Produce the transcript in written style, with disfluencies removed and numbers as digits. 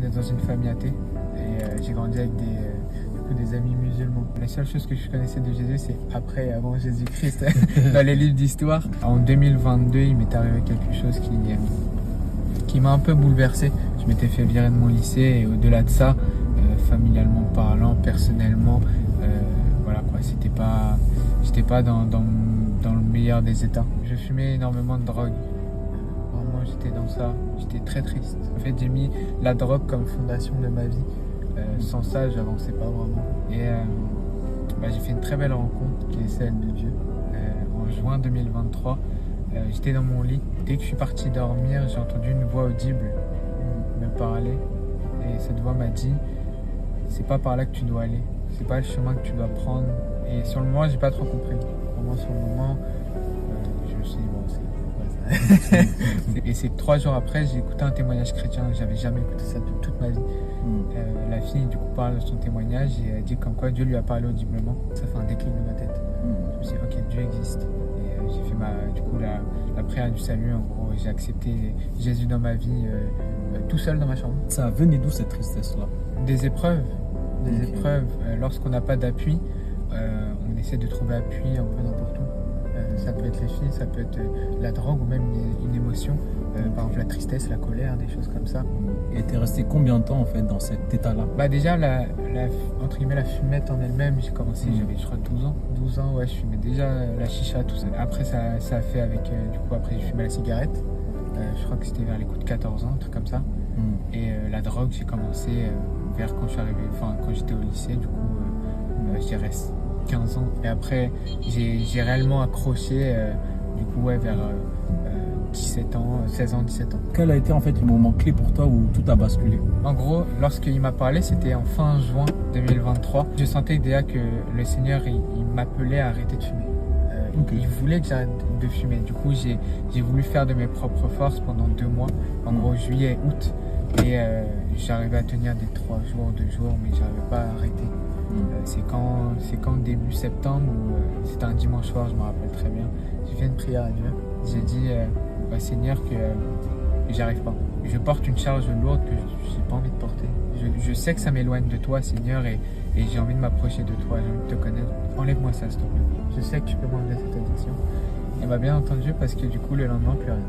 né dans une famille athée et j'ai grandi avec des amis musulmans. La seule chose que je connaissais de Jésus, c'est après et avant Jésus-Christ dans les livres d'histoire. En 2022, il m'est arrivé quelque chose qui m'a un peu bouleversé. Je m'étais fait virer de mon lycée et au-delà de ça, familialement parlant, personnellement, voilà quoi, j'étais pas dans le meilleur des états. Je fumais énormément de drogue. Vraiment, j'étais dans ça, j'étais très triste. En fait, j'ai mis la drogue comme fondation de ma vie. Sans ça, j'avançais pas vraiment. Et j'ai fait une très belle rencontre qui est celle de Dieu. En juin 2023, j'étais dans mon lit. Dès que je suis parti dormir, j'ai entendu une voix audible me parler. Et cette voix m'a dit, c'est pas par là que tu dois aller. C'est pas le chemin que tu dois prendre. Et sur le moment, j'ai pas trop compris. Vraiment, sur le moment, je me suis dit, bon, c'est quoi ça? Et c'est que 3 jours après, j'ai écouté un témoignage chrétien. J'avais jamais écouté ça de toute ma vie. La fille, du coup, parle de son témoignage et elle dit comme quoi Dieu lui a parlé audiblement. Ça fait un déclic de ma tête. Je me suis dit, ok, Dieu existe. Et j'ai fait la prière du salut. En gros, j'ai accepté Jésus dans ma vie tout seul dans ma chambre. Ça venait d'où cette tristesse-là? Des épreuves. Lorsqu'on n'a pas d'appui, on essaie de trouver appui un peu n'importe où. Ça peut être les filles, ça peut être la drogue ou même une émotion. Par exemple la tristesse, la colère, des choses comme ça. Et t'es resté combien de temps en fait dans cet état-là? Déjà entre guillemets la fumette en elle-même, j'ai commencé, j'avais je crois 12 ans, ouais, je fumais déjà la chicha, tout ça. Après ça a fait avec, du coup après j'ai fumé la cigarette, je crois que c'était vers les coups de 14 ans, un truc comme ça. Et la drogue j'ai commencé vers quand je suis arrivé, quand j'étais au lycée, du coup je dirais 15 ans. Et après j'ai réellement accroché, du coup ouais, vers 17 ans, 16 ans, 17 ans. Quel a été en fait le moment clé pour toi où tout a basculé? En gros, lorsqu'il m'a parlé, c'était en fin juin 2023. Je sentais déjà que le Seigneur, il m'appelait à arrêter de fumer. Il voulait que j'arrête de fumer. Du coup, j'ai voulu faire de mes propres forces pendant 2 mois. En gros, juillet, août. Et j'arrivais à tenir des 3 jours, 2 jours, mais j'arrivais pas à arrêter. C'est quand début septembre, où c'était un dimanche soir, je me rappelle très bien. J'ai fait une prière à Dieu. J'ai dit Seigneur que j'arrive pas. Je porte une charge lourde que j'ai pas envie de porter. Je sais que ça m'éloigne de toi, Seigneur, et j'ai envie de m'approcher de toi, j'ai envie de te connaître. Enlève-moi ça, s'il te plaît. Je sais que tu peux m'enlever cette addiction. Il m'a bien entendu parce que du coup, le lendemain, plus rien.